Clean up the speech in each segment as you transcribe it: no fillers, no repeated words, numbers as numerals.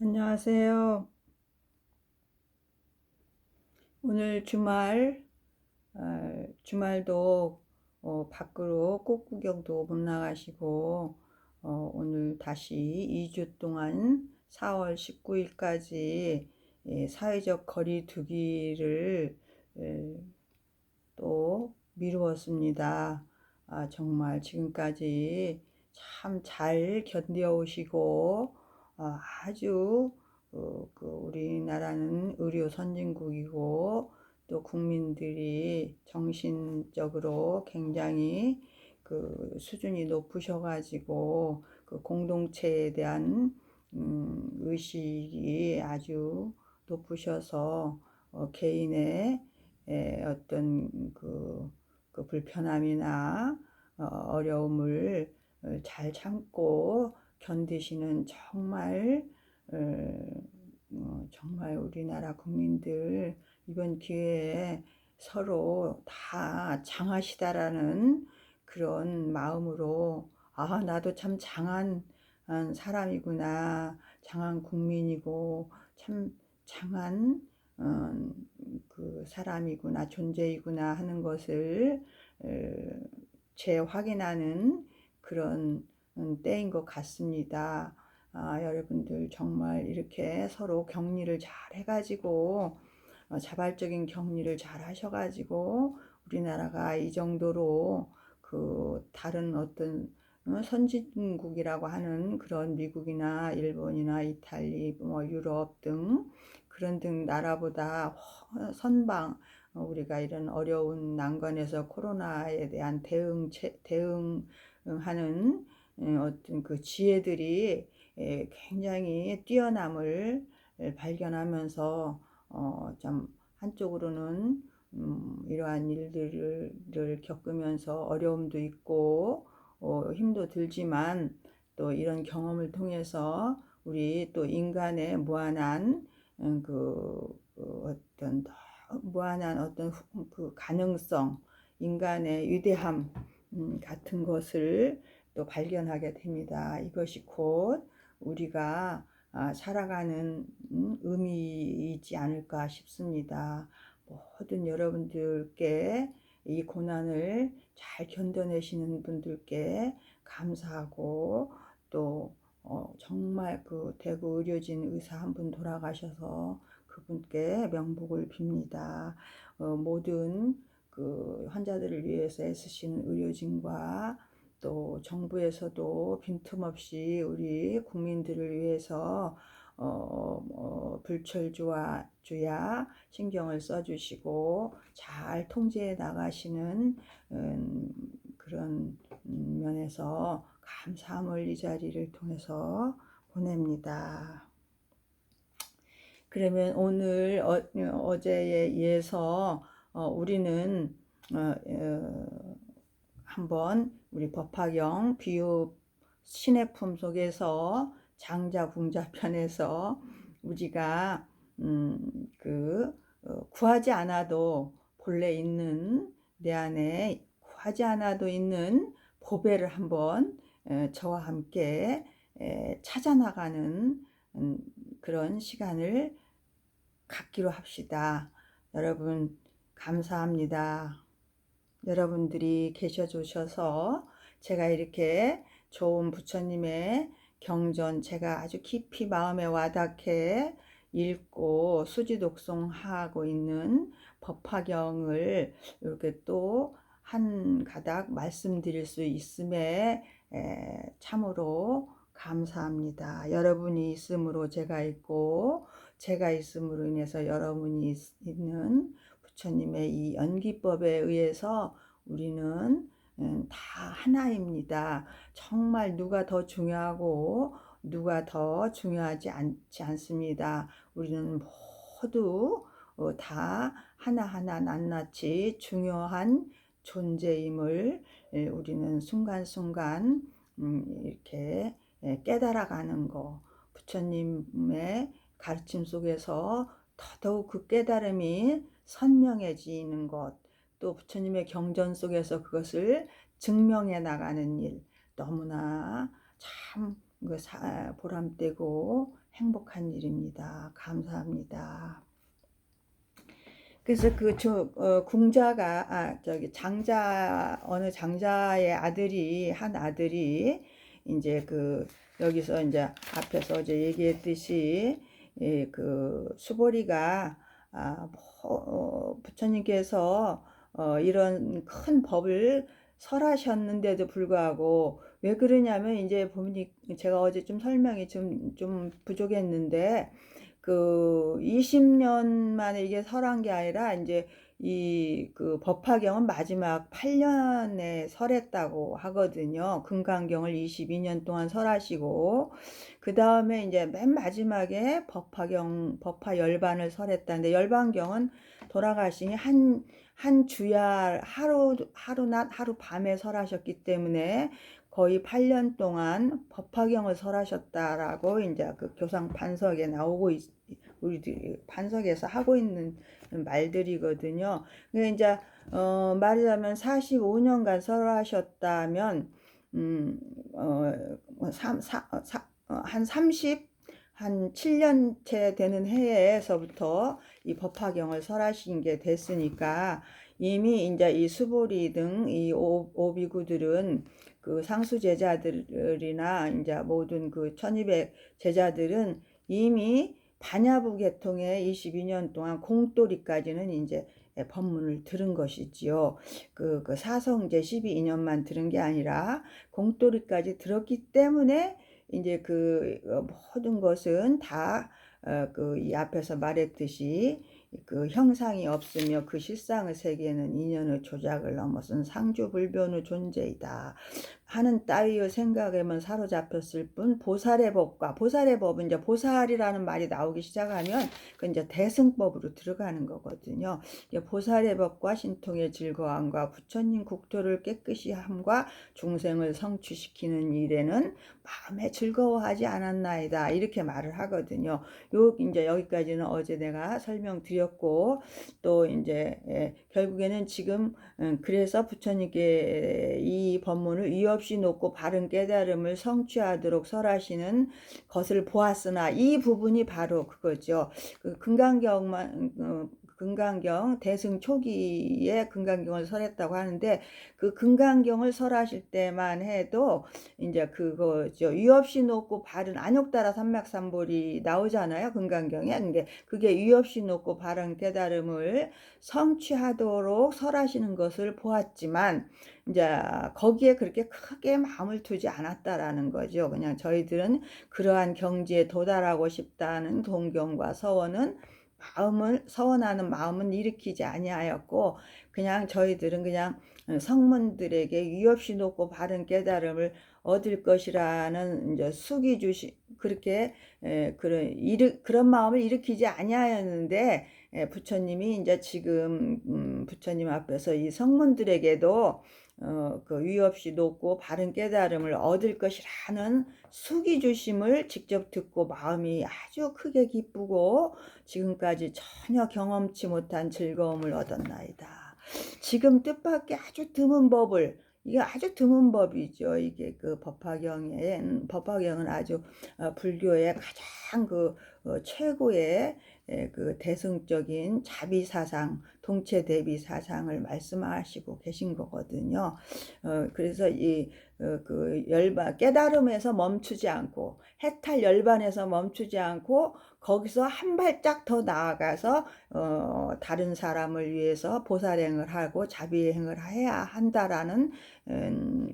안녕하세요. 오늘 주말도 밖으로 꽃구경도 못 나가시고 오늘 다시 2주 동안 4월 19일까지 사회적 거리 두기를 또 미루었습니다. 정말 지금까지 참 잘 견뎌오시고 아주 우리나라는 의료 선진국이고 또 국민들이 정신적으로 굉장히 수준이 높으셔가지고 공동체에 대한 의식이 아주 높으셔서 개인의 어떤 불편함이나 어려움을 잘 참고 견디시는 정말 우리나라 국민들 이번 기회에 서로 다 장하시다라는 그런 마음으로 나도 참 장한 사람이구나, 장한 국민이고 참 장한 사람이구나, 존재이구나 하는 것을 재확인하는 그런 때인 것 같습니다. 여러분들 정말 이렇게 서로 격리를 잘 해가지고 자발적인 격리를 잘 하셔가지고 우리나라가 이 정도로 다른 어떤 선진국이라고 하는 그런 미국이나 일본이나 이탈리, 유럽 등 그런 등 나라보다 선방 우리가 이런 어려운 난관에서 코로나에 대한 대응하는 어떤 지혜들이 굉장히 뛰어남을 발견하면서 좀 한쪽으로는 이러한 일들을 겪으면서 어려움도 있고 힘도 들지만 또 이런 경험을 통해서 우리 또 인간의 무한한 어떤 무한한 어떤 가능성, 인간의 위대함 같은 것을 또 발견하게 됩니다. 이것이 곧 우리가 살아가는 의미이지 않을까 싶습니다. 모든 여러분들께 이 고난을 잘 견뎌내시는 분들께 감사하고 또 정말 대구 의료진 의사 한 분 돌아가셔서 그분께 명복을 빕니다. 모든 환자들을 위해서 애쓰신 의료진과 또 정부에서도 빈틈없이 우리 국민들을 위해서 주야 신경을 써주시고 잘 통제해 나가시는 그런 면에서 감사함을 이 자리를 통해서 보냅니다. 그러면 오늘 어제에 이어서 우리는 한번 우리 법화경 비유 신해품 속에서 장자궁자 편에서 우리가 구하지 않아도 본래 있는 내 안에 구하지 않아도 있는 보배를 한번 저와 함께 찾아나가는 그런 시간을 갖기로 합시다. 여러분 감사합니다. 여러분들이 계셔 주셔서 제가 이렇게 좋은 부처님의 경전 제가 아주 깊이 마음에 와닿게 읽고 수지독송하고 있는 법화경을 이렇게 또 한 가닥 말씀드릴 수 있음에 참으로 감사합니다. 여러분이 있음으로 제가 있고 제가 있음으로 인해서 여러분이 있는 부처님의 이 연기법에 의해서 우리는 다 하나입니다. 정말 누가 더 중요하고 누가 더 중요하지 않습니다. 우리는 모두 다 하나하나 낱낱이 중요한 존재임을 우리는 순간순간 이렇게 깨달아가는 거, 부처님의 가르침 속에서 더더욱 그 깨달음이 선명해지는 것, 또 부처님의 경전 속에서 그것을 증명해 나가는 일, 너무나 참 보람되고 행복한 일입니다. 감사합니다. 그래서 궁자가 저기 어느 장자의 한 아들이 이제 여기서 이제 앞에서 어제 얘기했듯이 수보리가 부처님께서 이런 큰 법을 설하셨는데도 불구하고 왜 그러냐면 이제 보니 제가 어제 좀 설명이 좀 부족했는데 20년 만에 이게 설한 게 아니라 이제 법화경은 마지막 8년에 설했다고 하거든요. 금강경을 22년 동안 설하시고 그 다음에 이제 맨 마지막에 법화 열반을 설했다는데 열반경은 돌아가시니 한 주야 하루낮 하루밤에 설하셨기 때문에 거의 8년 동안 법화경을 설하셨다라고 이제 교상 판석에 나오고 우리들이 판석에서 하고 있는 말들이거든요. 근데 이제 말하자면 45년간 설하셨다면 한 7년째 되는 해에서부터 이 법화경을 설하신 게 됐으니까 이미 이제 이 수보리 등 이 오비구들은 상수 제자들이나 이제 모든 1200 제자들은 이미 반야부 계통에 22년 동안 공돌이까지는 이제 법문을 들은 것이지요. 사성제 12인연만 들은 게 아니라 공돌이까지 들었기 때문에 이제 모든 것은 다 이 앞에서 말했듯이 형상이 없으며 실상의 세계는 인연의 조작을 넘어선 상주불변의 존재이다 하는 따위의 생각에만 사로잡혔을 뿐 보살의 법은 이제 보살이라는 말이 나오기 시작하면 이제 대승법으로 들어가는 거거든요. 보살의 법과 신통의 즐거움과 부처님 국토를 깨끗이 함과 중생을 성취시키는 일에는 마음에 즐거워하지 않았나이다 이렇게 말을 하거든요. 이제 여기까지는 어제 내가 설명드렸고 또 이제 결국에는 지금 그래서 부처님께 이 법문을 이유 없이 놓고 바른 깨달음을 성취하도록 설하시는 것을 보았으나 이 부분이 바로 그거죠. 금강경 대승 초기에 금강경을 설했다고 하는데 금강경을 설하실 때만 해도 이제 그거죠. 이유 없이 놓고 바른 안욕따라 삼맥삼볼이 나오잖아요. 금강경에. 근데 그게 이유 없이 놓고 바른 깨달음을 성취하도록 설하시는 것을 보았지만 이제 거기에 그렇게 크게 마음을 두지 않았다라는 거죠. 그냥 저희들은 그러한 경지에 도달하고 싶다는 동경과 서원하는 마음은 일으키지 아니하였고 그냥 저희들은 그냥 성문들에게 이유 없이 높고 바른 깨달음을 얻을 것이라는 이제 그렇게 그런 마음을 일으키지 아니하였는데 부처님이 이제 지금 부처님 앞에서 이 성문들에게도 이유 없이 높고 바른 깨달음을 얻을 것이라는 숙이 주심을 직접 듣고 마음이 아주 크게 기쁘고 지금까지 전혀 경험치 못한 즐거움을 얻었나이다. 지금 뜻밖의 아주 드문 법을 이게 아주 드문 법이죠. 이게 법화경은 아주 불교의 가장 최고의 대승적인 자비사상, 동체대비사상을 말씀하시고 계신 거거든요. 그래서 깨달음에서 멈추지 않고 해탈 열반에서 멈추지 않고 거기서 한 발짝 더 나아가서 다른 사람을 위해서 보살행을 하고 자비행을 해야 한다라는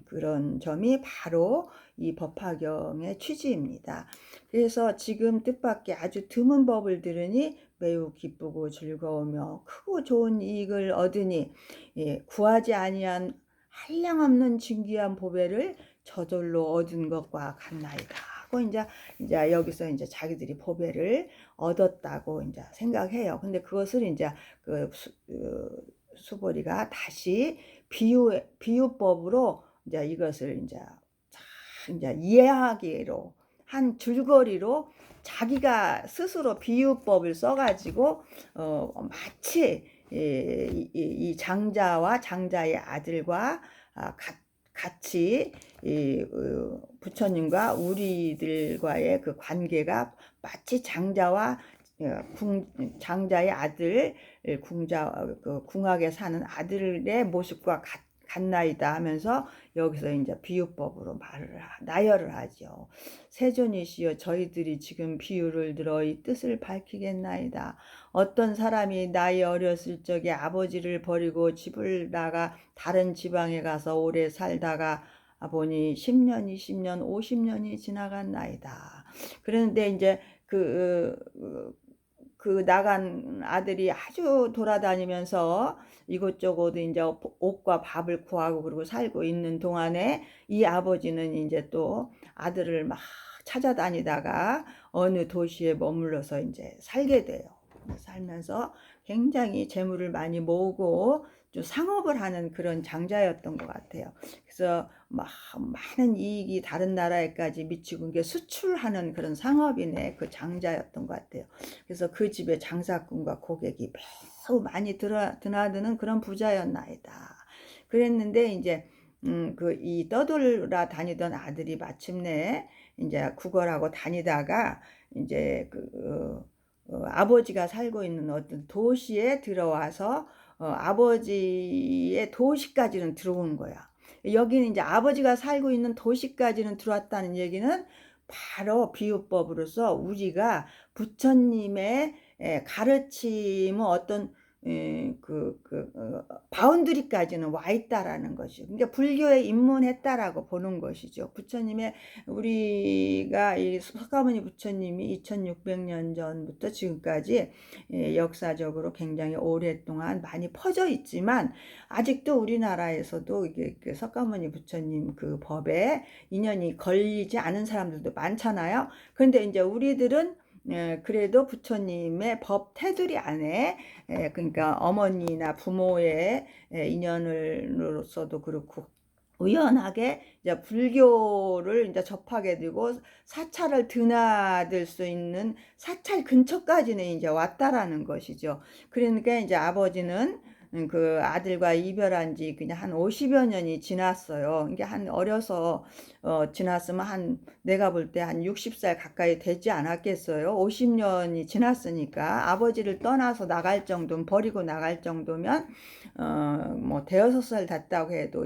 그런 점이 바로 이 법화경의 취지입니다. 그래서 지금 뜻밖의 아주 드문 법을 들으니 매우 기쁘고 즐거우며 크고 좋은 이익을 얻으니 구하지 아니한 한량없는 진귀한 보배를 저절로 얻은 것과 같나이다 하고 이제 여기서 이제 자기들이 보배를 얻었다고 이제 생각해요. 근데 그것을 이제 수보리가 다시 비유법으로 이제 이것을 이제 이해하기로 한 줄거리로 자기가 스스로 비유법을 써가지고 마치 이 장자와 장자의 아들과 같이 부처님과 우리들과의 그 관계가 마치 장자와 장자의 아들, 궁하게 사는 아들의 모습과 같나이다 하면서 여기서 이제 비유법으로 나열을 하죠. 세존이시여, 저희들이 지금 비유를 들어 이 뜻을 밝히겠나이다. 어떤 사람이 나이 어렸을 적에 아버지를 버리고 집을 나가 다른 지방에 가서 오래 살다가 보니 10년, 20년, 50년이 지나갔나이다. 그런데 이제 그 나간 아들이 아주 돌아다니면서 이곳저곳 이제 옷과 밥을 구하고 그러고 살고 있는 동안에 이 아버지는 이제 또 아들을 막 찾아다니다가 어느 도시에 머물러서 이제 살게 돼요. 살면서 굉장히 재물을 많이 모으고 좀 상업을 하는 그런 장자였던 것 같아요. 그래서 많은 이익이 다른 나라에까지 미치고 이게 수출하는 그런 상업인의 그 장자였던 것 같아요. 그래서 그 집에 장사꾼과 고객이 매우 많이 드나드는 그런 부자였나이다. 그랬는데 이제 이 떠돌아 다니던 아들이 마침내 이제 구걸하고 다니다가 이제 아버지가 살고 있는 어떤 도시에 들어와서 아버지의 도시까지는 들어온 거야. 여기는 이제 아버지가 살고 있는 도시까지는 들어왔다는 얘기는 바로 비유법으로서 우리가 부처님의 가르침은 어떤 바운드리까지는 와 있다라는 것이죠. 그러니까 불교에 입문했다라고 보는 것이죠. 부처님의 우리가 이 석가모니 부처님이 2600년 전부터 지금까지 역사적으로 굉장히 오랫동안 많이 퍼져 있지만 아직도 우리나라에서도 이게 석가모니 부처님 그 법에 인연이 걸리지 않은 사람들도 많잖아요. 그런데 이제 우리들은 그래도 부처님의 법 테두리 안에 그러니까 어머니나 부모의 인연으로서도 그렇고 우연하게 이제 불교를 이제 접하게 되고 사찰을 드나들 수 있는 사찰 근처까지는 이제 왔다라는 것이죠. 그러니까 이제 아버지는 그 아들과 이별한 지 그냥 한 50여 년이 지났어요. 이게 한 어려서 지났으면 한 내가 볼 때 한 60살 가까이 되지 않았겠어요. 50년이 지났으니까 아버지를 떠나서 나갈 정도면 버리고 나갈 정도면 뭐 대여섯 살 됐다고 해도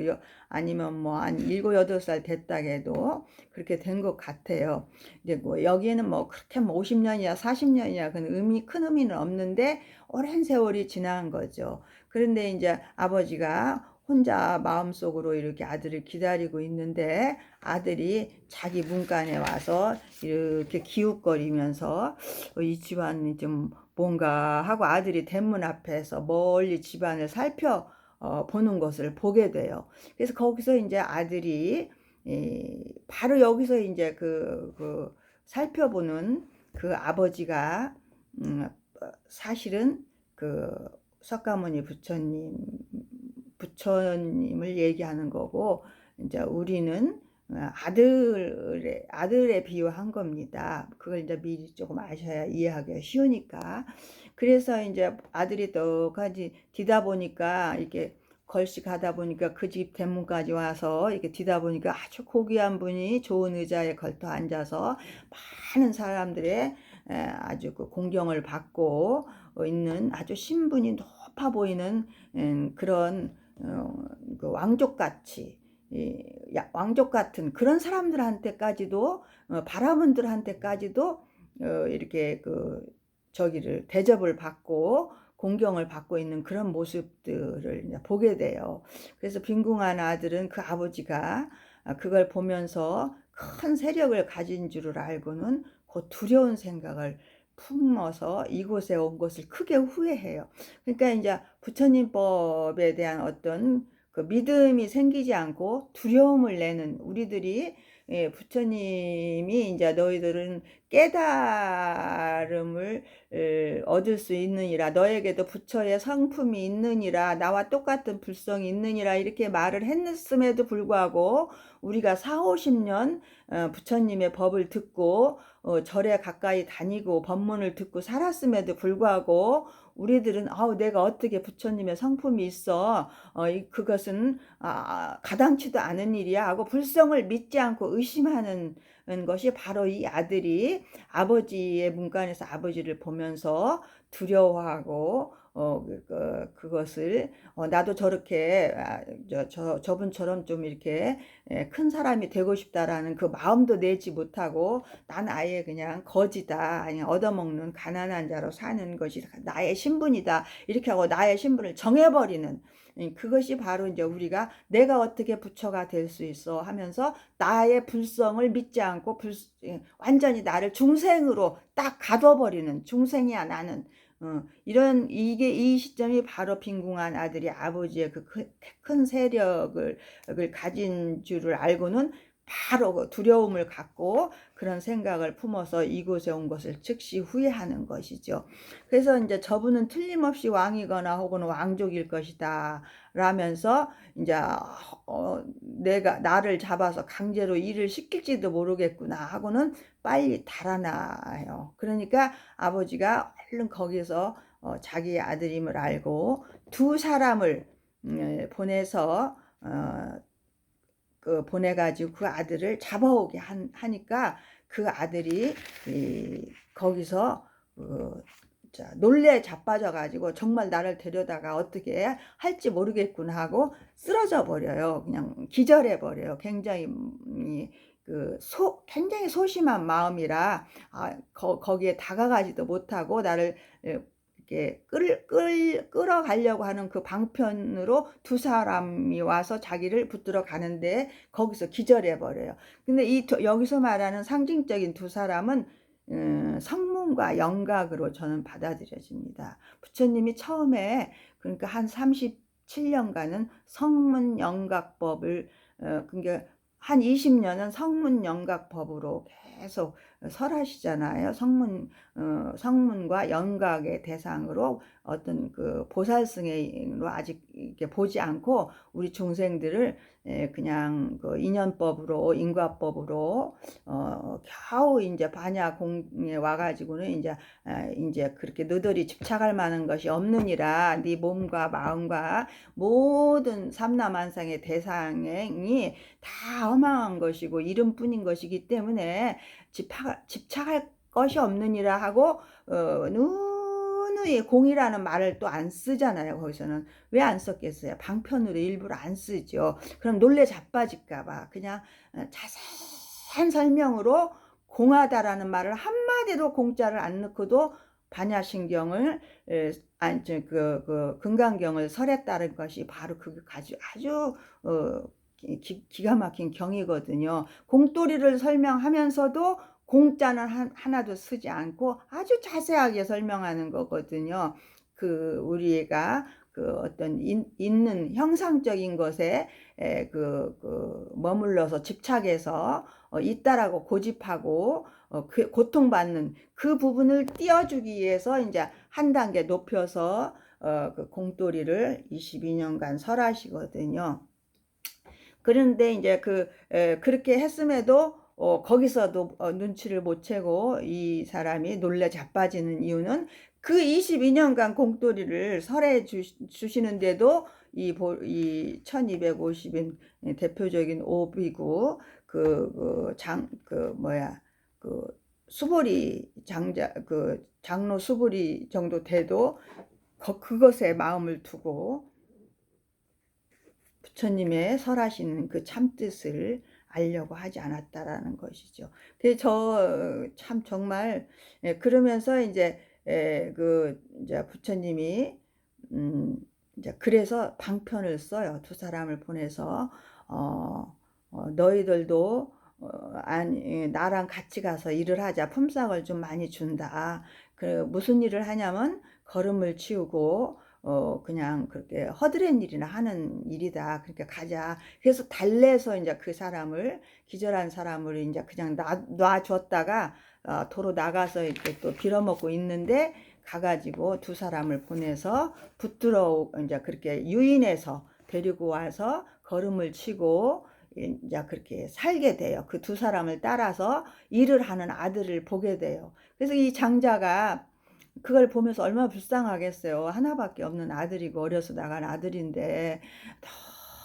아니면 뭐 한 7, 8살 됐다 해도 그렇게 된 것 같아요. 이제 뭐 여기에는 뭐 그렇게 뭐 50년이야 40년이야 큰 의미는 없는데 오랜 세월이 지난 거죠. 그런데 이제 아버지가 혼자 마음속으로 이렇게 아들을 기다리고 있는데 아들이 자기 문간에 와서 이렇게 기웃거리면서 이 집안이 좀 뭔가 하고 아들이 대문 앞에서 멀리 집안을 보는 것을 보게 돼요. 그래서 거기서 이제 아들이 바로 여기서 이제 살펴보는 그 아버지가 사실은 석가모니 부처님을 얘기하는 거고 이제 우리는 아들에 비유한 겁니다. 그걸 이제 미리 조금 아셔야 이해하기가 쉬우니까. 그래서 이제 아들이 똑같이 뒤다 보니까 이렇게 걸식하다 보니까 그 집 대문까지 와서 이렇게 뒤다 보니까 아주 고귀한 분이 좋은 의자에 걸터 앉아서 많은 사람들의 아주 공경을 받고 있는 아주 신분이 높아 보이는 그런 왕족같이 왕족 같은 그런 사람들한테까지도 바라문들한테까지도 이렇게 저기를 대접을 받고 공경을 받고 있는 그런 모습들을 보게 돼요. 그래서 빈궁한 아들은 그 아버지가 그걸 보면서 큰 세력을 가진 줄을 알고는 그 두려운 생각을 품어서 이곳에 온 것을 크게 후회해요. 그러니까 이제 부처님법에 대한 어떤 믿음이 생기지 않고 두려움을 내는 우리들이 부처님이 이제 너희들은 깨달음을 얻을 수 있느니라 너에게도 부처의 성품이 있느니라 나와 똑같은 불성이 있느니라 이렇게 말을 했음에도 불구하고 우리가 4, 50년 부처님의 법을 듣고 절에 가까이 다니고 법문을 듣고 살았음에도 불구하고 우리들은 내가 어떻게 부처님의 성품이 있어, 그것은 가당치도 않은 일이야 하고 불성을 믿지 않고 의심하는 것이 바로 이 아들이 아버지의 문간에서 아버지를 보면서 두려워하고 그것을 나도 저렇게 저분처럼 좀 이렇게 큰 사람이 되고 싶다라는 그 마음도 내지 못하고 난 아예 그냥 거지다, 아니 얻어먹는 가난한 자로 사는 것이 나의 신분이다 이렇게 하고 나의 신분을 정해버리는, 그것이 바로 이제 우리가 내가 어떻게 부처가 될 수 있어 하면서 나의 불성을 믿지 않고 완전히 나를 중생으로 딱 가둬버리는, 중생이야 나는, 이 시점이 바로 빈궁한 아들이 아버지의 그 큰 세력을 가진 줄을 알고는 바로 그 두려움을 갖고 그런 생각을 품어서 이곳에 온 것을 즉시 후회하는 것이죠. 그래서 이제 저분은 틀림없이 왕이거나 혹은 왕족일 것이다 라면서 이제 내가 나를 잡아서 강제로 일을 시킬지도 모르겠구나 하고는 빨리 달아나요. 그러니까 아버지가 얼른 거기서 자기의 아들임을 알고 두 사람을 보내서 보내가지고 그 아들을 잡아오게 하니까 그 아들이 거기서 놀래 자빠져 가지고 정말 나를 데려다가 어떻게 할지 모르겠구나 하고 쓰러져 버려요. 그냥 기절해 버려요. 굉장히 굉장히 소심한 마음이라 거기에 다가가지도 못하고 나를 이렇게 끌어가려고 하는 그 방편으로 두 사람이 와서 자기를 붙들어 가는데 거기서 기절해 버려요. 근데 여기서 말하는 상징적인 두 사람은 성문과 영각으로 저는 받아들여집니다. 부처님이 처음에 그러니까 한 37년간은 성문영각법을 그러니까 한 20년은 성문영각법으로 계속 설하시잖아요. 성문과 영각의 대상으로 어떤 그 보살승으로 아직 이렇게 보지 않고 우리 중생들을 그냥 그 인연법으로 인과법으로 겨우 이제 반야공에 와가지고는 이제 그렇게 너덜이 집착할 만한 것이 없느니라 네 몸과 마음과 모든 삼라만상의 대상이 다 허망한 것이고 이름뿐인 것이기 때문에 집착할 것이 없느니라 하고 누누이 공이라는 말을 또 안 쓰잖아요. 거기서는 왜 안 썼겠어요? 방편으로 일부러 안 쓰죠. 그럼 놀래 자빠질까봐 그냥 자세한 설명으로 공하다라는 말을 한마디로 공자를 안 넣고도 반야신경을 금강경을 설했다는 것이 바로 그 아주 기가 막힌 경이거든요. 공돌이를 설명하면서도 공자는 하나도 쓰지 않고 아주 자세하게 설명하는 거거든요. 우리가 어떤 있는 형상적인 것에 머물러서 집착해서 있다라고 고집하고 고통받는 그 부분을 띄워주기 위해서 이제 한 단계 높여서 그 공돌이를 22년간 설하시거든요. 그런데 이제 그렇게 했음에도 거기서도 눈치를 못 채고 이 사람이 놀래 자빠지는 이유는 그 22년간 공돌이를 설해 주시는데도 이 1250인 대표적인 오비구 수보리 장로 수보리 정도 돼도 그것에 마음을 두고 부처님의 설하시는 그 참뜻을 알려고 하지 않았다라는 것이죠. 근데 참 정말 그러면서 이제 이제 부처님이 이제 그래서 방편을 써요. 두 사람을 보내서 너희들도 나랑 같이 가서 일을 하자. 품삯을 좀 많이 준다. 무슨 일을 하냐면 걸음을 치우고 그냥 그렇게 허드렛 일이나 하는 일이다. 그러니까 가자. 그래서 달래서 이제 그 사람을, 기절한 사람을 이제 그냥 놔줬다가 도로 나가서 이렇게 또 빌어먹고 있는데 가가지고 두 사람을 보내서 붙들어 이제 그렇게 유인해서 데리고 와서 걸음을 치고 이제 그렇게 살게 돼요. 그 두 사람을 따라서 일을 하는 아들을 보게 돼요. 그래서 이 장자가 그걸 보면서 얼마나 불쌍하겠어요. 하나밖에 없는 아들이고 어려서 나간 아들인데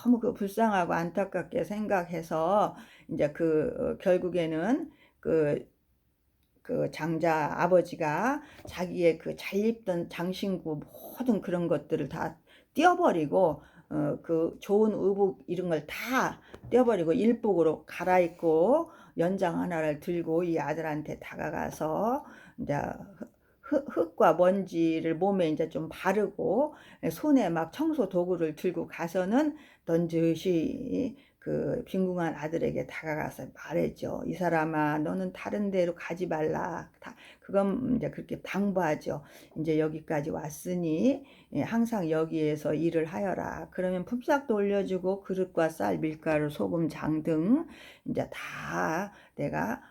너무 그 불쌍하고 안타깝게 생각해서 이제 결국에는 그 장자 아버지가 자기의 그 잘 입던 장신구 모든 그런 것들을 다 떼어버리고 그 좋은 의복 이런 걸 다 떼어버리고 일복으로 갈아입고 연장 하나를 들고 이 아들한테 다가가서 이제 흙과 먼지를 몸에 이제 좀 바르고 손에 막 청소 도구를 들고 가서는 넌지시 그 빈궁한 아들에게 다가가서 말했죠. 이 사람아, 너는 다른 데로 가지 말라. 그건 이제 그렇게 당부하죠. 이제 여기까지 왔으니 항상 여기에서 일을 하여라. 그러면 품삯도 올려주고 그릇과 쌀, 밀가루, 소금, 장 등 이제 다 내가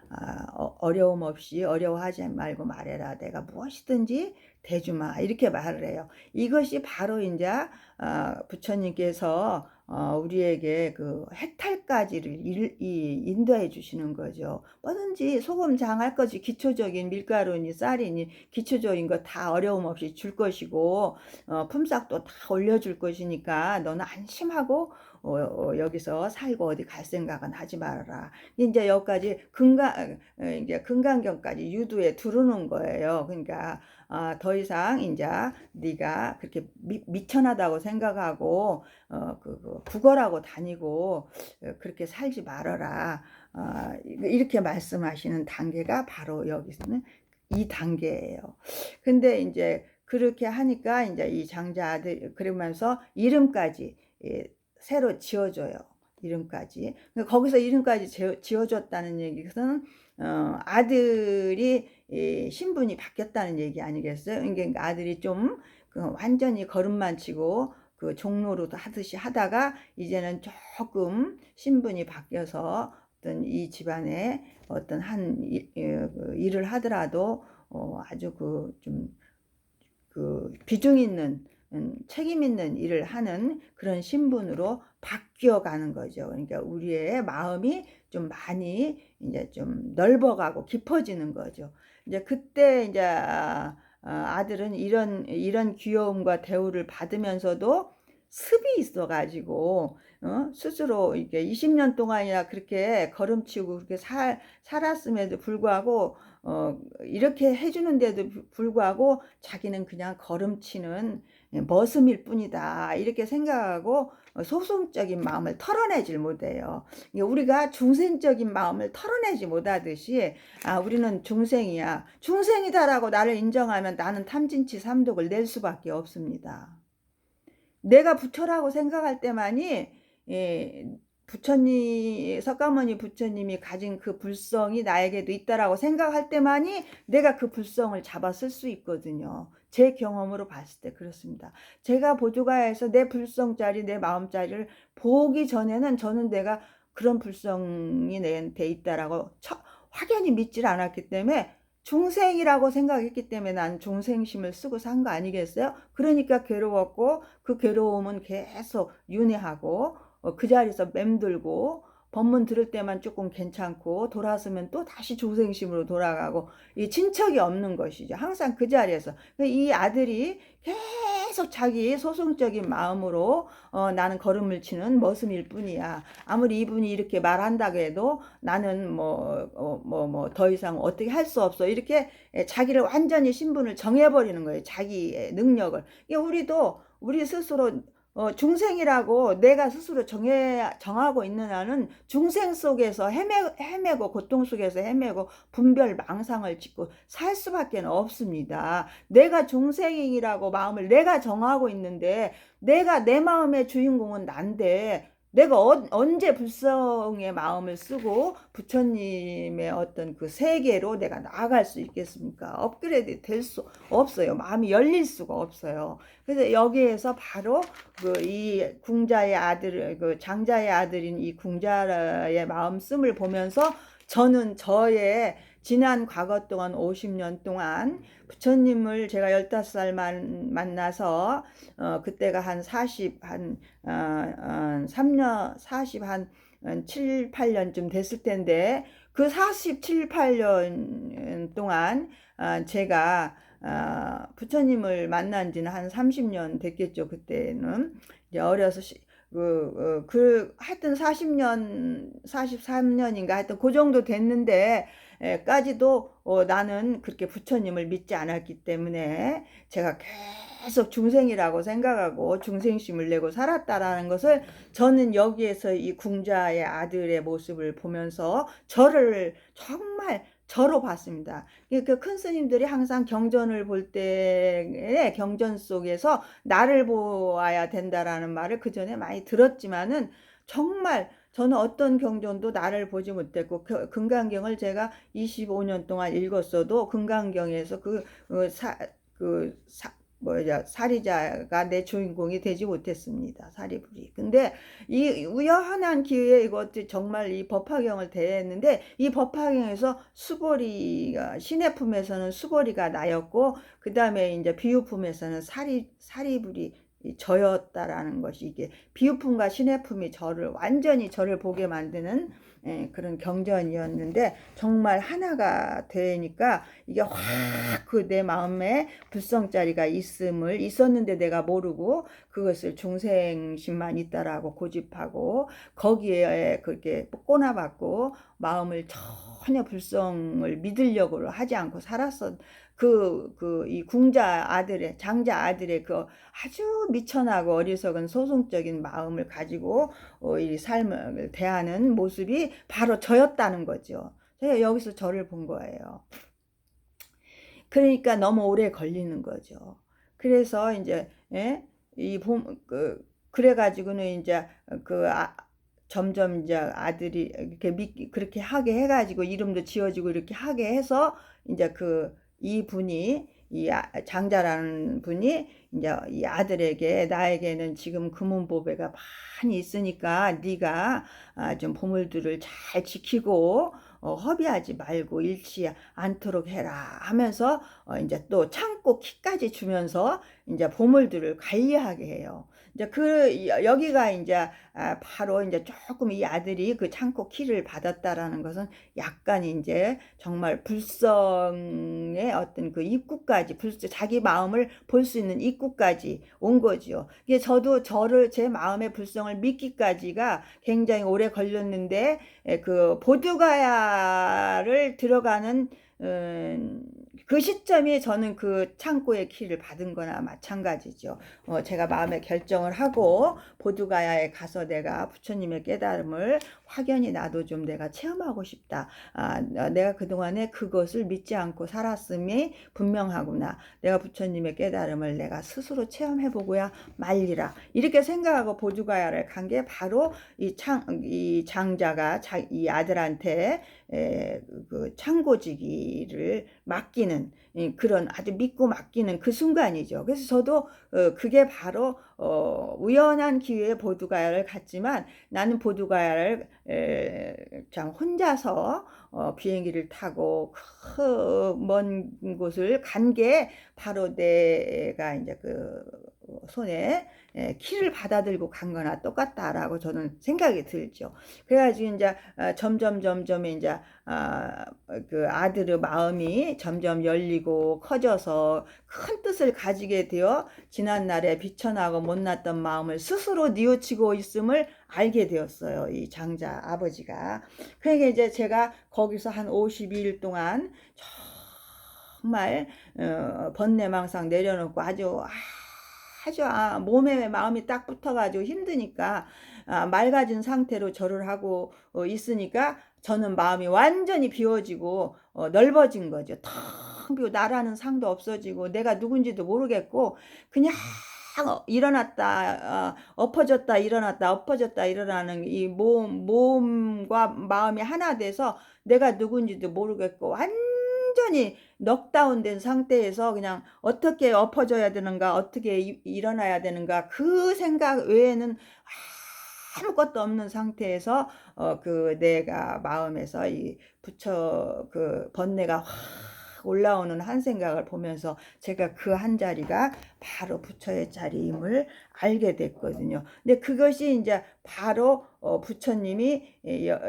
어려움 없이 어려워하지 말고 말해라. 내가 무엇이든지 대주마. 이렇게 말을 해요. 이것이 바로 이제 부처님께서 우리에게 그 해탈까지를 인도해 주시는 거죠. 뭐든지 소금 장할 것이 기초적인 밀가루니 쌀이니 기초적인 거 다 어려움 없이 줄 것이고 품삯도 다 올려줄 것이니까 너는 안심하고 여기서 살고 어디 갈 생각은 하지 말아라. 이제 여기까지 이제 금강경까지 유두에 두르는 거예요. 그러니까 더 이상 이제 네가 그렇게 미천하다고 생각하고 구걸하고 다니고 그렇게 살지 말아라. 이렇게 말씀하시는 단계가 바로 여기서는 이 단계예요. 근데 이제 그렇게 하니까 이제 이 장자 아들 그러면서 이름까지 새로 지어줘요. 이름까지. 거기서 이름까지 지어줬다는 얘기는 아들이 신분이 바뀌었다는 얘기 아니겠어요? 그러니까 아들이 좀 완전히 걸음만 치고 그 종로로도 하듯이 하다가 이제는 조금 신분이 바뀌어서 어떤 이 집안에 어떤 한 일을 하더라도 아주 그 비중 있는 책임 있는 일을 하는 그런 신분으로 바뀌어가는 거죠. 그러니까 우리의 마음이 좀 많이 이제 좀 넓어가고 깊어지는 거죠. 이제 그때 이제 아들은 이런 귀여움과 대우를 받으면서도 습이 있어가지고 스스로 이렇게 20년 동안이나 그렇게 걸음치고 그렇게 살았음에도 불구하고 이렇게 해주는데도 불구하고 자기는 그냥 걸음치는 머슴일 뿐이다 이렇게 생각하고 소송적인 마음을 털어내질 못해요. 우리가 중생적인 마음을 털어내지 못하듯이 우리는 중생이야. 중생이다라고 나를 인정하면 나는 탐진치 삼독을 낼 수밖에 없습니다. 내가 부처라고 생각할 때만이 부처님, 석가모니 부처님이 가진 그 불성이 나에게도 있다라고 생각할 때만이 내가 그 불성을 잡아 쓸 수 있거든요. 제 경험으로 봤을 때 그렇습니다. 제가 보조가에서 내 불성짜리, 내 마음짜리를 보기 전에는 저는 내가 그런 불성이 내한테 있다라고 확연히 믿질 않았기 때문에 중생이라고 생각했기 때문에 난 중생심을 쓰고 산 거 아니겠어요? 그러니까 괴로웠고 그 괴로움은 계속 윤회하고 그 자리에서 맴돌고 법문 들을 때만 조금 괜찮고 돌아서면 또 다시 중생심으로 돌아가고 이 진척이 없는 것이죠. 항상 그 자리에서 이 아들이 계속 자기 소송적인 마음으로 나는 걸음을 치는 머슴일 뿐이야. 아무리 이분이 이렇게 말한다고 해도 나는 뭐 더 이상 어떻게 할 수 없어. 이렇게 자기를 완전히 신분을 정해버리는 거예요. 자기의 능력을. 우리 스스로 중생이라고 내가 스스로 정하고 있는 한은 중생 속에서 헤매고 고통 속에서 헤매고 분별 망상을 짓고 살 수밖에 없습니다. 내가 중생이라고 마음을 내가 정하고 있는데 내가 내 마음의 주인공은 난데 내가 언제 불성의 마음을 쓰고 부처님의 어떤 그 세계로 내가 나아갈 수 있겠습니까? 업그레이드 될 수 없어요. 마음이 열릴 수가 없어요. 그래서 여기에서 바로 이 궁자의 아들, 그 장자의 아들인 이 궁자의 마음씀을 보면서 저는 저의 지난 과거 동안 50년 동안 부처님을 제가 15살 만나서 그때가 한 3년 40 한 7, 8년쯤 됐을 텐데 그 47, 8년 동안 제가 부처님을 만난 지는 한 30년 됐겠죠. 그때는 이제 어려서 하여튼 40년, 43년인가 하여튼 그 정도 됐는데 까지도 나는 그렇게 부처님을 믿지 않았기 때문에 제가 계속 중생이라고 생각하고 중생심을 내고 살았다라는 것을 저는 여기에서 이 궁자의 아들의 모습을 보면서 저를 정말 저로 봤습니다. 그 큰 스님들이 항상 경전을 볼 때에 경전 속에서 나를 보아야 된다라는 말을 그 전에 많이 들었지만은 정말 저는 어떤 경전도 나를 보지 못했고 금강경을 제가 25년 동안 읽었어도 금강경에서 사리자가 내 주인공이 되지 못했습니다. 사리불이. 근데 이 우연한 기회에 이것도 정말 이 법화경을 대했는데 이 법화경에서 수보리가 신해품에서는 수보리가 나였고 그 다음에 이제 비유품에서는 사리불이 저였다라는 것이 이게 비유품과 신해품이 완전히 저를 보게 만드는 그런 경전이었는데 정말 하나가 되니까 이게 확 그 내 마음에 불성자리가 있었는데 내가 모르고 그것을 중생심만 있다라고 고집하고 거기에 그렇게 꼬나박고 마음을 전혀 불성을 믿으려고 하지 않고 살았어. 이 장자 아들의 그 아주 미천하고 어리석은 소송적인 마음을 가지고 이 삶을 대하는 모습이 바로 저였다는 거죠. 제가 여기서 저를 본 거예요. 그러니까 너무 오래 걸리는 거죠. 그래서 이제 그래가지고는 이제 점점 이제 아들이 이렇게 그렇게 하게 해가지고 이름도 지어지고 이렇게 하게 해서 이제 이 분이 장자라는 분이 이제 이 아들에게 나에게는 지금 금은보배가 많이 있으니까 네가 좀 보물들을 잘 지키고 허비하지 말고 잃지 않도록 해라 하면서 이제 또 창고 키까지 주면서 이제 보물들을 관리하게 해요. 이제 여기가 이제 바로 이제 조금 이 아들이 그 창고 키를 받았다라는 것은 약간 이제 정말 불성의 어떤 그 입구까지 자기 마음을 볼 수 있는 입구까지 온 거죠. 이게 저도 제 마음의 불성을 믿기까지가 굉장히 오래 걸렸는데 그 보드가야를 들어가는 그 시점이 저는 그 창고의 키를 받은 거나 마찬가지죠. 제가 마음의 결정을 하고 보드가야에 가서 내가 부처님의 깨달음을 확연히 나도 좀 내가 체험하고 싶다. 내가 그동안에 그것을 믿지 않고 살았음이 분명하구나. 내가 부처님의 깨달음을 내가 스스로 체험해보고야 말리라. 이렇게 생각하고 보드가야를 간 게 바로 이 장자가 이 아들한테 그 창고지기를 맡기는 그런 아주 믿고 맡기는 그 순간이죠. 그래서 저도 그게 바로 우연한 기회에 보드가야를 갔지만 나는 보드가야를 참 혼자서 비행기를 타고 먼 곳을 간 게 바로 내가 이제 그 손에 키를 받아들고 간 거나 똑같다라고 저는 생각이 들죠. 그래가지고 이제 점점 이제 그 아들의 마음이 점점 열리고 커져서 큰 뜻을 가지게 되어 지난날에 비천하고 못났던 마음을 스스로 뉘우치고 있음을 알게 되었어요. 이 장자 아버지가. 그러니까 이제 제가 거기서 한 52일 동안 정말 번뇌망상 내려놓고 아주 몸에 마음이 딱 붙어가지고 힘드니까 맑아진 상태로 절을 하고 있으니까 저는 마음이 완전히 비워지고 넓어진 거죠. 텅 비고 나라는 상도 없어지고 내가 누군지도 모르겠고 그냥 일어났다 엎어졌다 일어났다 엎어졌다 일어나는 이 몸과 마음이 하나 돼서 내가 누군지도 모르겠고 완전히 넉다운된 상태에서 그냥 어떻게 엎어져야 되는가 어떻게 일어나야 되는가 그 생각 외에는 아무것도 없는 상태에서 내가 마음에서 이 번뇌가 확 올라오는 한 생각을 보면서 제가 그 한 자리가 바로 부처의 자리임을 알게 됐거든요. 근데 그것이 이제 바로 부처님이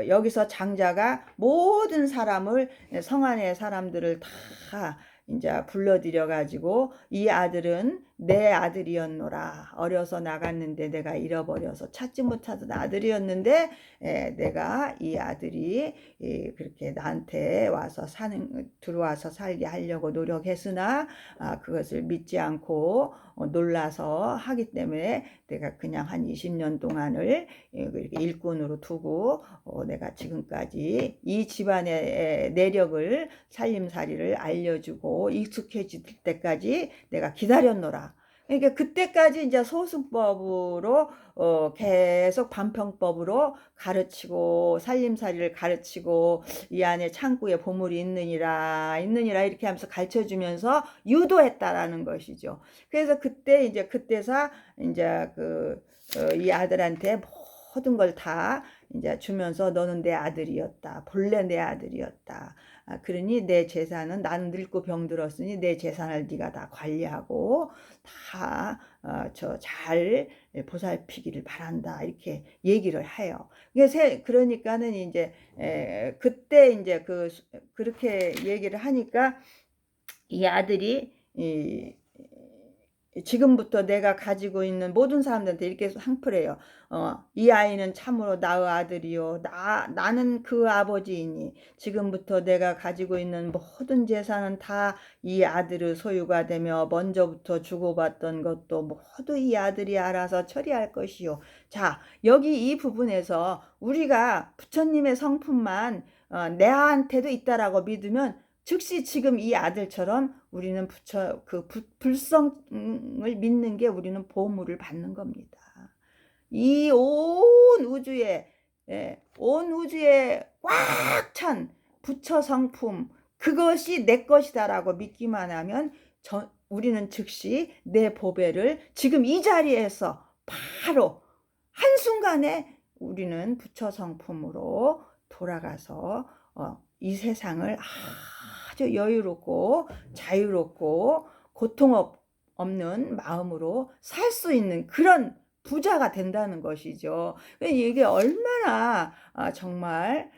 여기서 장자가 모든 사람을, 성안의 사람들을 다 이제 불러들여 가지고, 이 아들은 내 아들이었노라. 어려서 나갔는데 내가 잃어버려서 찾지 못하던 아들이었는데, 내가 이 아들이 그렇게 나한테 와서 들어와서 살게 하려고 노력했으나 그것을 믿지 않고 놀라서 하기 때문에 내가 그냥 한 20년 동안을 이렇게 일꾼으로 두고 내가 지금까지 이 집안의 내력을, 살림살이를 알려주고 익숙해질 때까지 내가 기다렸노라. 그러니까 그때까지 이제 소승법으로 계속 반평법으로 가르치고 살림살이를 가르치고, 이 안에 창고에 보물이 있느니라 이렇게 하면서 가르쳐 주면서 유도했다라는 것이죠. 그래서 그때서 이제 이 아들한테 모든 걸 다 이제 주면서, 너는 내 아들이었다. 본래 내 아들이었다. 그러니 내 재산은, 나는 늙고 병들었으니 내 재산을 네가 다 관리하고 다 잘 보살피기를 바란다. 이렇게 얘기를 해요. 그러니까는 이제 그때 이제 그렇게 얘기를 하니까 이 아들이 지금부터 내가 가지고 있는 모든 사람들한테 이렇게 항풀해요. 이 아이는 참으로 나의 아들이요. 나는 그 아버지이니 지금부터 내가 가지고 있는 모든 재산은 다 이 아들의 소유가 되며, 먼저부터 주고받던 것도 모두 이 아들이 알아서 처리할 것이요. 자, 여기 이 부분에서 우리가 부처님의 성품만 내한테도 있다라고 믿으면, 즉시 지금 이 아들처럼 우리는 불성을 믿는 게 우리는 보물을 받는 겁니다. 이 온 우주에 꽉 찬 부처 성품, 그것이 내 것이다라고 믿기만 하면 우리는 즉시 내 보배를 지금 이 자리에서 바로 한순간에 우리는 부처 성품으로 돌아가서 이 세상을 아주 여유롭고 자유롭고 고통 없는 마음으로 살 수 있는 그런 부자가 된다는 것이죠. 이게 얼마나 정말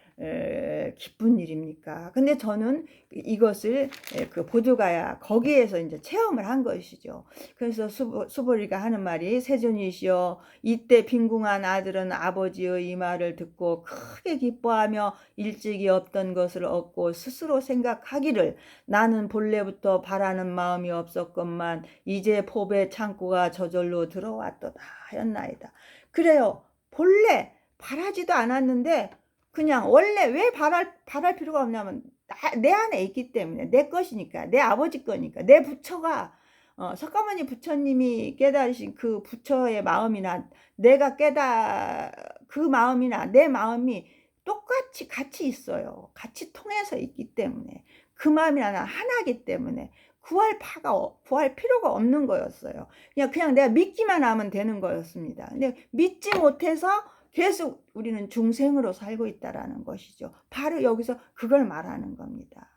기쁜 일입니까? 근데 저는 이것을 보드가야 거기에서 이제 체험을 한 것이죠. 그래서 수보리가 하는 말이, 세존이시여, 이때 빈궁한 아들은 아버지의 이 말을 듣고 크게 기뻐하며 일찍이 없던 것을 얻고 스스로 생각하기를, 나는 본래부터 바라는 마음이 없었건만 이제 보배 창고가 저절로 들어왔도다 하였나이다. 그래요. 본래 바라지도 않았는데 그냥, 원래 왜 바랄 필요가 없냐면 내 안에 있기 때문에, 내 것이니까, 내 아버지 거니까, 내 부처가 석가모니 부처님이 깨달으신 그 부처의 마음이나 그 마음이나 내 마음이 똑같이 같이 있어요. 같이 통해서 있기 때문에, 그 마음이나 나 하나이기 때문에 구할 필요가 없는 거였어요. 그냥 내가 믿기만 하면 되는 거였습니다. 근데 믿지 못해서 계속 우리는 중생으로 살고 있다라는 것이죠. 바로 여기서 그걸 말하는 겁니다.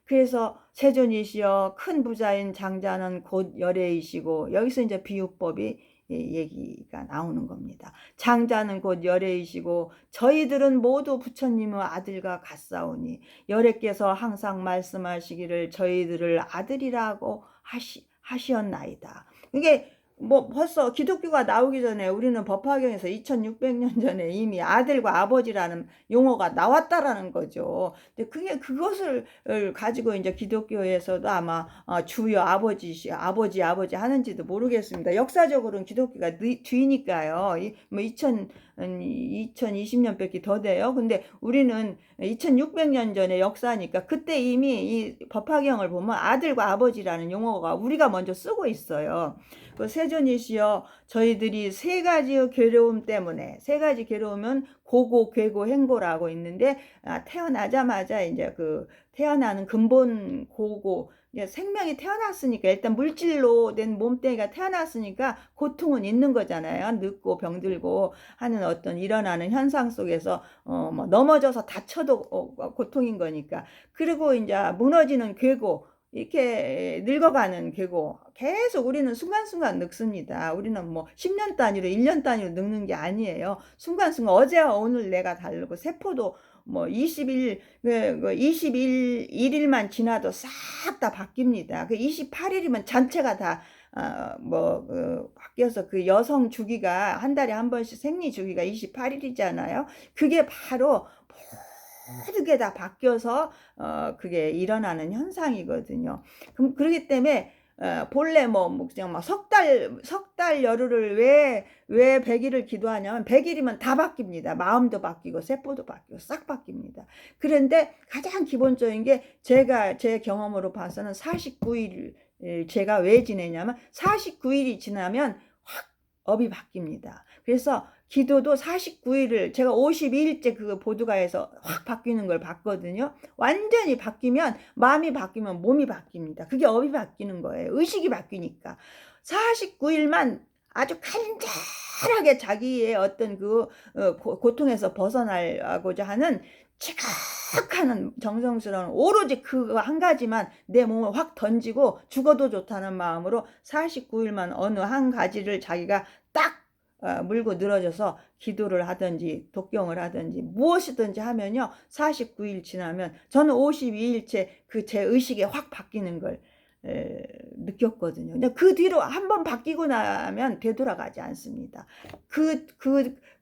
그래서 세존이시여, 큰 부자인 장자는 곧 열애이시고, 여기서 이제 비유법이 얘기가 나오는 겁니다. 장자는 곧 열애이시고 저희들은 모두 부처님의 아들과 같사오니, 열애께서 항상 말씀하시기를 저희들을 아들이라고 하시었나이다. 이게 벌써 기독교가 나오기 전에 우리는 법화경에서 2600년 전에 이미 아들과 아버지라는 용어가 나왔다라는 거죠. 근데 그것을 가지고 이제 기독교에서도 아마 주여 아버지 하는지도 모르겠습니다. 역사적으로는 기독교가 뒤니까요. 2020년 밖에 더 돼요. 근데 우리는 2600년 전의 역사니까, 그때 이미 이 법화경을 보면 아들과 아버지라는 용어가 우리가 먼저 쓰고 있어요. 세존이시여, 저희들이 세 가지의 괴로움 때문에, 세 가지 괴로움은 고고, 괴고, 행고라고 있는데, 태어나자마자 이제 태어나는 근본 고고, 생명이 태어났으니까, 일단 물질로 된 몸뚱이가 태어났으니까 고통은 있는 거잖아요. 늙고 병들고 하는 어떤 일어나는 현상 속에서 넘어져서 다쳐도 고통인 거니까. 그리고 이제 무너지는 괴고, 이렇게 늙어가는 계고 계속 우리는 순간순간 늙습니다. 우리는 뭐 10년 단위로 1년 단위로 늙는 게 아니에요. 순간순간 어제와 오늘 내가 다르고 세포도 뭐 20일 21일만 지나도 싹 다 바뀝니다. 그 28일이면 전체가 다 바뀌어서 그 여성 주기가 한 달에 한 번씩 생리 주기가 28일이잖아요. 그게 바로 모든 게 다 바뀌어서 그게 일어나는 현상이거든요. 그럼 그렇기 때문에 본래 그냥 막 석 달 열흘을 왜 100일을 기도하냐면 100일이면 다 바뀝니다. 마음도 바뀌고 세포도 바뀌고 싹 바뀝니다. 그런데 가장 기본적인 게 제가 제 경험으로 봐서는 49일 제가 왜 지내냐면 49일이 지나면 확 업이 바뀝니다. 그래서 기도도 49일을 제가 52일째 그 보드가에서 확 바뀌는 걸 봤거든요. 완전히 바뀌면 마음이 바뀌면 몸이 바뀝니다. 그게 업이 바뀌는 거예요. 의식이 바뀌니까. 49일만 아주 간절하게 자기의 어떤 그 고통에서 벗어나고자 하는 지극하는 정성스러운 오로지 그 한 가지만 내 몸을 확 던지고 죽어도 좋다는 마음으로 49일만 어느 한 가지를 자기가 딱 물고 늘어져서 기도를 하든지 독경을 하든지 무엇이든지 하면요 49일 지나면 저는 52일째 그 제 의식이 확 바뀌는 걸 느꼈거든요. 근데 그 뒤로 한번 바뀌고 나면 되돌아가지 않습니다.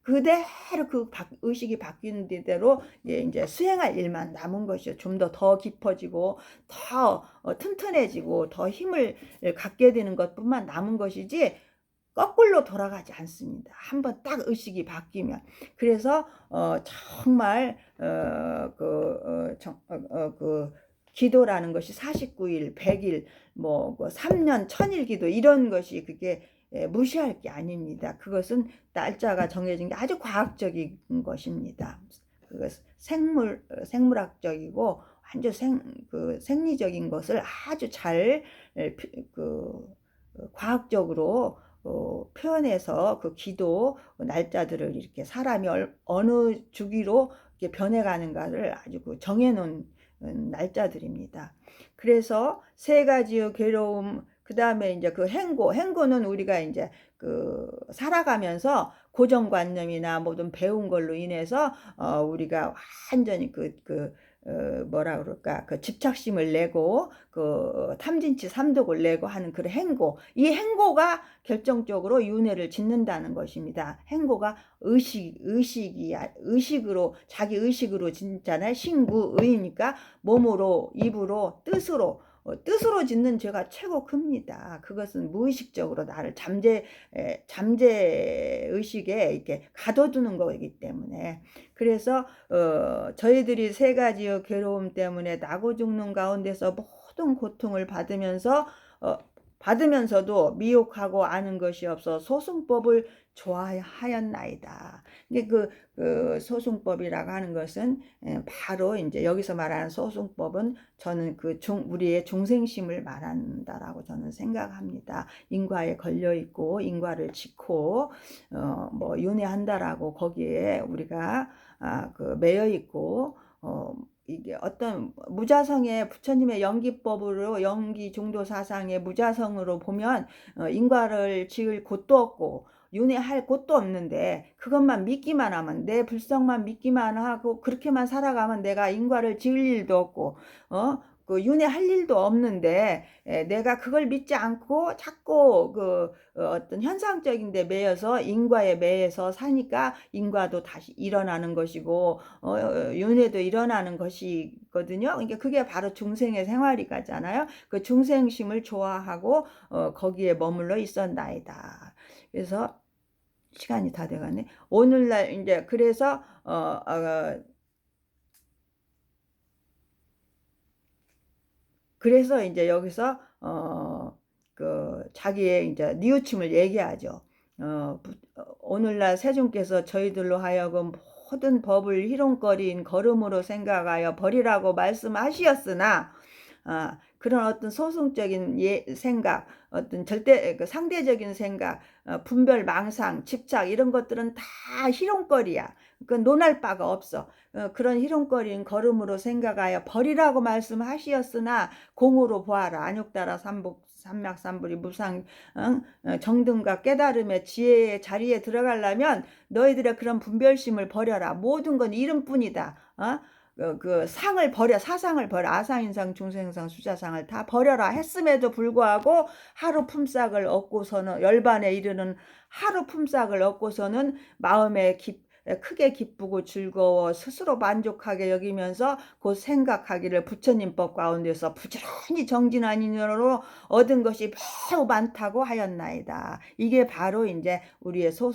그대로 의식이 바뀌는 대로 이제 수행할 일만 남은 것이요. 좀 더 깊어지고 더 튼튼해지고 더 힘을 갖게 되는 것뿐만 남은 것이지 거꾸로 돌아가지 않습니다. 한번 딱 의식이 바뀌면. 그래서 정말 기도라는 것이 49일, 100일, 3년, 1000일 기도 이런 것이 그게 무시할 게 아닙니다. 그것은 날짜가 정해진 게 아주 과학적인 것입니다. 그것은 생물학적이고 완전 생리적인 것을 아주 잘 과학적으로 표현해서 그 기도 날짜들을 이렇게 사람이 어느 주기로 이렇게 변해가는가를 아주 정해놓은 날짜들입니다. 그래서 세 가지의 괴로움, 그 다음에 이제 그 행고는 우리가 이제 살아가면서 고정관념이나 모든 배운 걸로 인해서 우리가 완전히 뭐라 그럴까, 집착심을 내고, 탐진치 삼독을 내고 하는 그런 이 행고가 결정적으로 윤회를 짓는다는 것입니다. 행고가 의식으로, 자기 의식으로 짓잖아요. 신구의니까 몸으로, 입으로, 뜻으로 짓는 죄가 최고 큽니다. 그것은 무의식적으로 나를 잠재 의식에 이렇게 가둬두는 거기 때문에. 그래서 저희들이 세 가지의 괴로움 때문에 나고 죽는 가운데서 모든 고통을 받으면서도 미혹하고 아는 것이 없어 소승법을 좋아하였나이다. 이게 소승법이라고 하는 것은 바로 이제 여기서 말하는 소승법은 저는 우리의 중생심을 말한다라고 저는 생각합니다. 인과에 걸려 있고 인과를 짓고 윤회한다라고 거기에 우리가 매여 있고 이게 어떤 무자성의 부처님의 연기법으로 연기중도 사상의 무자성으로 보면 인과를 지을 곳도 없고 윤회할 곳도 없는데 그것만 믿기만 하면 내 불성만 믿기만 하고 그렇게만 살아가면 내가 인과를 지을 일도 없고 윤회할 일도 없는데 내가 그걸 믿지 않고 자꾸 어떤 현상적인 데 매여서 인과에 매여서 사니까 인과도 다시 일어나는 것이고 윤회도 일어나는 것이거든요. 그러니까 그게 바로 중생의 생활이잖아요. 그 중생심을 좋아하고 거기에 머물러 있었나이다. 그래서 시간이 다 돼가네. 오늘날 이제 그래서 그래서 이제 여기서 자기의 이제 뉘우침을 얘기하죠. 오늘날 세존께서 저희들로 하여금 모든 법을 희롱거리인 걸음으로 생각하여 버리라고 말씀하시었으나 그런 어떤 소승적인 생각, 어떤 절대 그 상대적인 생각, 분별, 망상, 집착 이런 것들은 다 희롱거리야. 그 논할 바가 없어. 그런 희롱거리는 걸음으로 생각하여 버리라고 말씀하시었으나 공으로 보아라. 안욕따라 삼복 삼맥삼불이 무상, 응? 정등과 깨달음의 지혜의 자리에 들어가려면 너희들의 그런 분별심을 버려라. 모든 건 이름뿐이다. 그 상을 버려, 사상을 버려, 아상인상, 중생상, 수자상을 다 버려라 했음에도 불구하고 하루 품삯을 얻고서는, 열반에 이르는 하루 품삯을 얻고서는 마음에 크게 기쁘고 즐거워 스스로 만족하게 여기면서 곧 생각하기를 부처님법 가운데서 부지런히 정진한 인연으로 얻은 것이 매우 많다고 하였나이다. 이게 바로 이제 우리의 소승